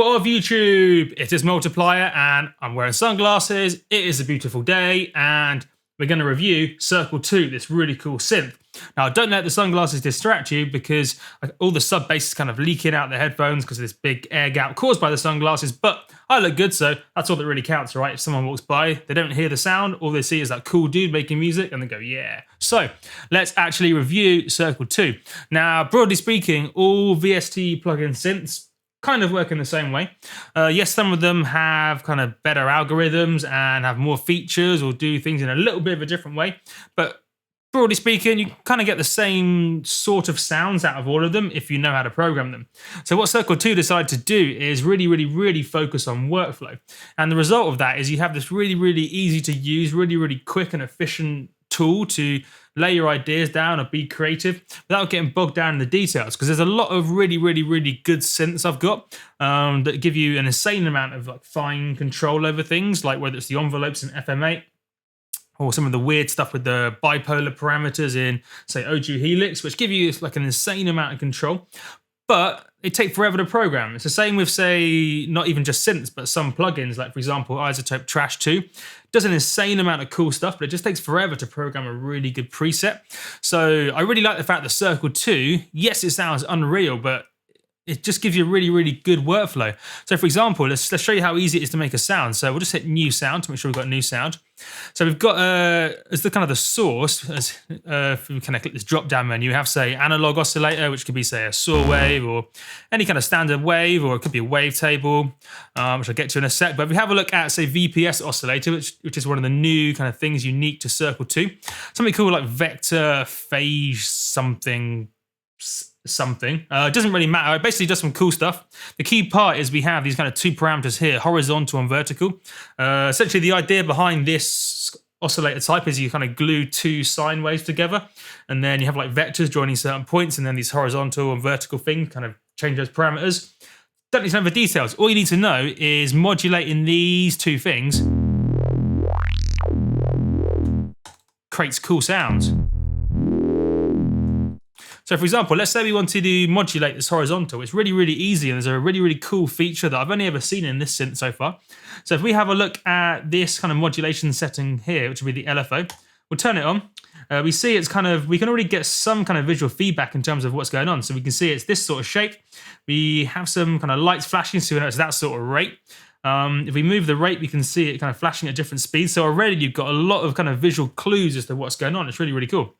People of YouTube, it is Multiplier and I'm wearing sunglasses. It is a beautiful day and we're going to review Circle2, this really cool synth. Now, don't let the sunglasses distract you because all the sub bass is kind of leaking out the headphones because of this big air gap caused by the sunglasses, but I look good, so that's all that really counts, right? If someone walks by, they don't hear the sound, all they see is that cool dude making music and they go, yeah. So let's actually review Circle2. Now, broadly speaking, all VST plugin synths kind of work in the same way. Yes, some of them have kind of better algorithms and have more features or do things in a little bit of a different way, but broadly speaking, you kind of get the same sort of sounds out of all of them if you know how to program them. So what Circle2 decided to do is really focus on workflow. And the result of that is you have this really easy to use, really quick and efficient tool to lay your ideas down or be creative without getting bogged down in the details. Because there's a lot of really good synths I've got that give you an insane amount of like fine control over things, like whether it's the envelopes in FM8, or some of the weird stuff with the bipolar parameters in, say, O2 Helix, which give you like an insane amount of control, but they take forever to program. It's the same with, say, not even just synths, but some plugins, like, for example, Isotope Trash 2. Does an insane amount of cool stuff, but it just takes forever to program a really good preset. So I really like the fact that Circle2, yes, it sounds unreal, but it just gives you a really good workflow. So for example, let's show you how easy it is to make a sound. So we'll just hit new sound to make sure we've got new sound. So we've got as the kind of the source, as if we kind of click this drop down menu, you have, say, analog oscillator, which could be, say, a saw wave or any kind of standard wave, or it could be a wavetable, which I'll get to in a sec. But if we have a look at, say, VPS oscillator, which is one of the new kind of things unique to Circle2, something called like vector phase something. It doesn't really matter. It basically does some cool stuff. The key part is we have these kind of two parameters here, horizontal and vertical. Essentially, the idea behind this oscillator type is you kind of glue two sine waves together, and then you have like vectors joining certain points, and then these horizontal and vertical things kind of change those parameters. Don't need to know the details. All you need to know is modulating these two things creates cool sounds. So for example, let's say we wanted to modulate this horizontal. It's really easy, and there's a really cool feature that I've only ever seen in this synth so far. So if we have a look at this kind of modulation setting here, which will be the LFO, we'll turn it on. We see it's kind of, we can already get some kind of visual feedback in terms of what's going on. So we can see it's this sort of shape. We have some kind of lights flashing, so we know it's that sort of rate. If we move the rate, we can see it kind of flashing at different speeds. So already you've got a lot of kind of visual clues as to what's going on. It's really cool.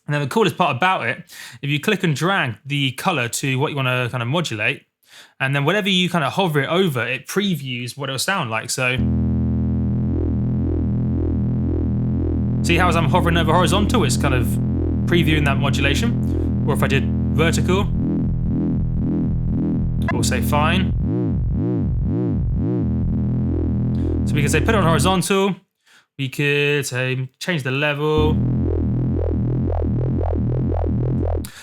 And then the coolest part about it, if you click and drag the color to what you want to kind of modulate, and then whatever you kind of hover it over, it previews what it'll sound like. So see how as I'm hovering over horizontal, it's kind of previewing that modulation. Or if I did vertical, or say fine. So we can say put it on horizontal. We could say change the level.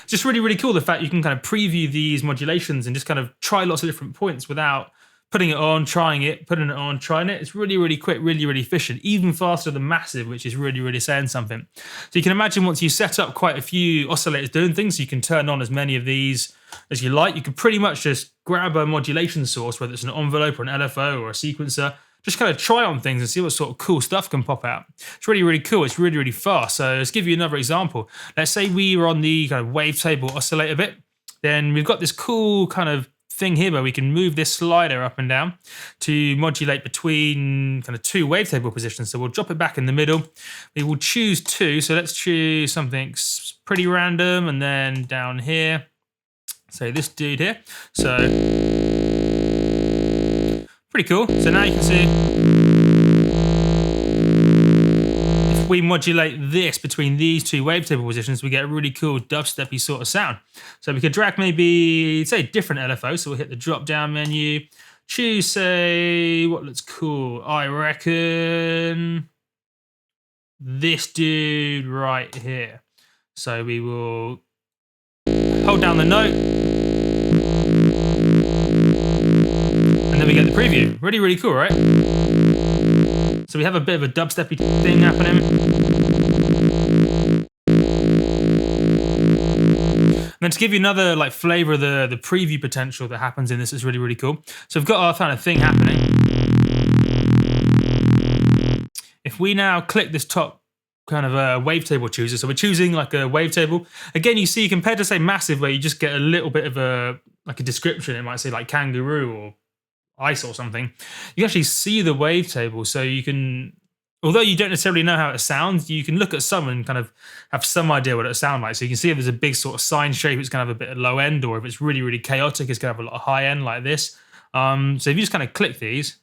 Just really cool, the fact you can kind of preview these modulations and just kind of try lots of different points without putting it on, trying it, putting it on, trying it. It's really quick, really efficient, even faster than Massive, which is really saying something. So you can imagine once you set up quite a few oscillators doing things, you can turn on as many of these as you like. You can pretty much just grab a modulation source, whether it's an envelope or an LFO or a sequencer, just kind of try on things and see what sort of cool stuff can pop out. It's really cool. It's really fast. So let's give you another example. Let's say we were on the kind of wavetable oscillator bit. Then we've got this cool kind of thing here where we can move this slider up and down to modulate between kind of two wavetable positions. So we'll drop it back in the middle. We will choose two. So let's choose something pretty random, and then down here, say this dude here. So pretty cool. So now you can see if we modulate this between these two wavetable positions, we get a really cool dubstep-y sort of sound. So we could drag maybe, say, different LFO. So we'll hit the drop-down menu, choose, say, what looks cool. I reckon this dude right here. So we will hold down the note, and then we get the preview. Really cool, right? So we have a bit of a dubstep-y thing happening. then to give you another like flavor of the preview potential that happens in this is really, really cool. So we've got our kind of thing happening. If we now click this top kind of a wavetable chooser, so we're choosing like a wavetable. Again, you see compared to say Massive, where you just get a little bit of a description, it might say like kangaroo or ice or something. You actually see the wavetable, so you can, although you don't necessarily know how it sounds, you can look at some and kind of have some idea what it sounds like. So you can see if there's a big sort of sine shape, it's going to have a bit of low end, or if it's really, really chaotic, it's going to have a lot of high end like this. So if you just kind of click these,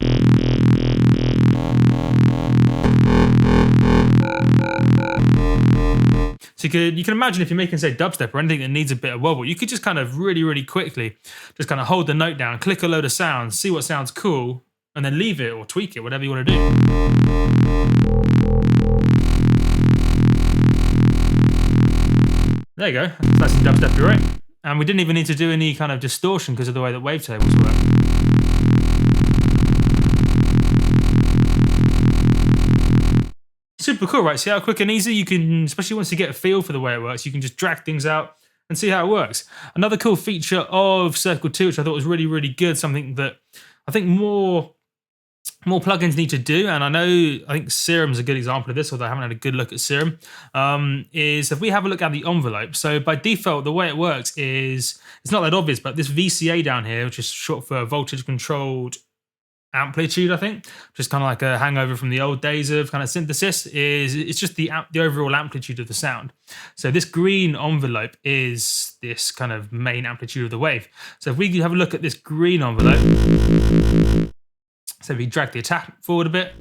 so you can imagine if you're making, say, dubstep or anything that needs a bit of wobble, you could just kind of really, really quickly just kind of hold the note down, click a load of sounds, see what sounds cool, and then leave it or tweak it, whatever you want to do. There you go, that's some dubstep, you're right. And we didn't even need to do any kind of distortion because of the way that wavetables work. Super cool, right? See how quick and easy you can, especially once you get a feel for the way it works, you can just drag things out and see how it works. Another cool feature of Circle2, which I thought was really, really good, something that I think more plugins need to do, and I think Serum's a good example of this, although I haven't had a good look at Serum, is if we have a look at the envelope. So by default, the way it works is, it's not that obvious, but this VCA down here, which is short for voltage controlled amplitude, I think, just kind of like a hangover from the old days of kind of synthesis, it's just the overall amplitude of the sound. So this green envelope is this kind of main amplitude of the wave. So if we have a look at this green envelope, so if we drag the attack forward a bit,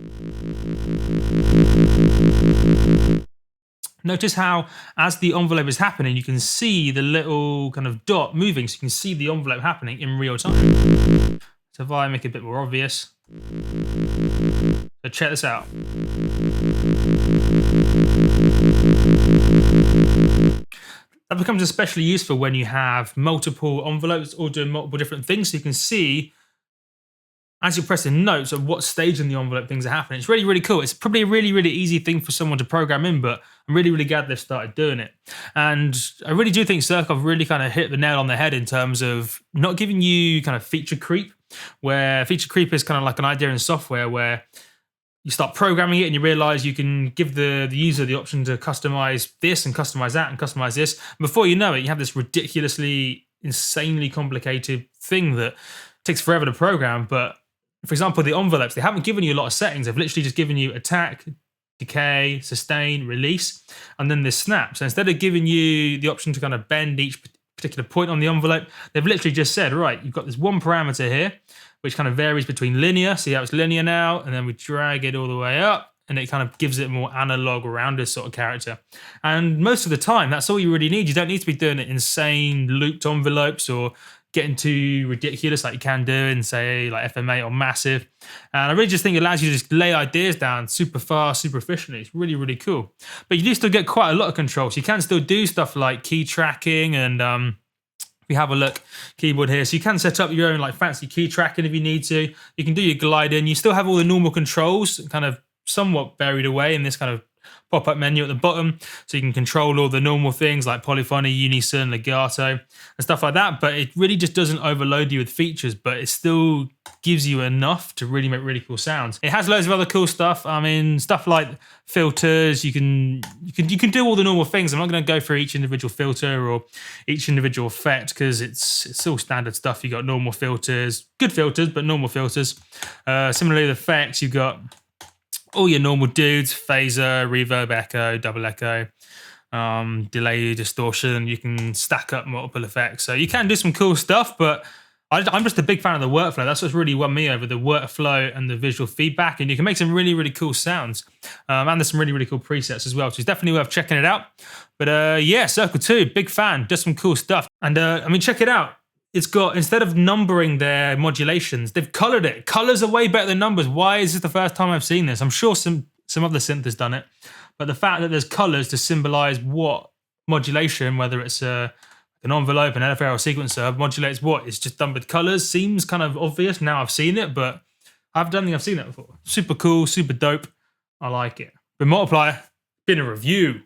notice how as the envelope is happening, you can see the little kind of dot moving, so you can see the envelope happening in real time. So if I make it a bit more obvious, so check this out. That becomes especially useful when you have multiple envelopes all doing multiple different things, so you can see as you're pressing notes at what stage in the envelope things are happening. It's really, really cool. It's probably a really, really easy thing for someone to program in, but I'm really, really glad they've started doing it. And I really do think Circle really kind of hit the nail on the head in terms of not giving you kind of feature creep, where feature creep is kind of like an idea in software where you start programming it and you realize you can give the user the option to customize this and customize that and customize this. And before you know it, you have this ridiculously, insanely complicated thing that takes forever to program. But for example, the envelopes, they haven't given you a lot of settings. They've literally just given you attack, decay, sustain, release, and then this snap. So instead of giving you the option to kind of bend each particular point on the envelope, they've literally just said, right, you've got this one parameter here, which kind of varies between linear. See how it's linear now, and then we drag it all the way up, and it kind of gives it a more analog, rounded sort of character. And most of the time, that's all you really need. You don't need to be doing it insane looped envelopes or getting too ridiculous like you can do in, say, like FMA or Massive. And I really just think it allows you to just lay ideas down super fast, super efficiently. It's really, really cool. But you do still get quite a lot of control. So you can still do stuff like key tracking and if we have a look, keyboard here. So you can set up your own like fancy key tracking if you need to. You can do your gliding. You still have all the normal controls kind of somewhat buried away in this kind of pop-up menu at the bottom, so you can control all the normal things like polyphony, unison, legato, and stuff like that. But it really just doesn't overload you with features, but it still gives you enough to really make really cool sounds. It has loads of other cool stuff. I mean, stuff like filters. You can do all the normal things. I'm not going to go through each individual filter or each individual effect because it's all standard stuff. You got normal filters, good filters, but normal filters. Similarly, the effects, you've got all your normal dudes: phaser, reverb, echo, double echo, delay, distortion. You can stack up multiple effects. So you can do some cool stuff, but I'm just a big fan of the workflow. That's what's really won me over, the workflow and the visual feedback. And you can make some really, really cool sounds. And there's some really, really cool presets as well. So it's definitely worth checking it out. But yeah, Circle2, big fan, does some cool stuff. And I mean, check it out. It's got, instead of numbering their modulations, they've colored it. Colors are way better than numbers. Why is this the first time I've seen this? I'm sure some other synth has done it. But the fact that there's colors to symbolize what modulation, whether it's an envelope, an LFO, or a sequencer, modulates what, it's just done with colors, seems kind of obvious. Now I've seen it, but I don't think I've seen that before. Super cool, super dope. I like it. But Multiplier, been a review.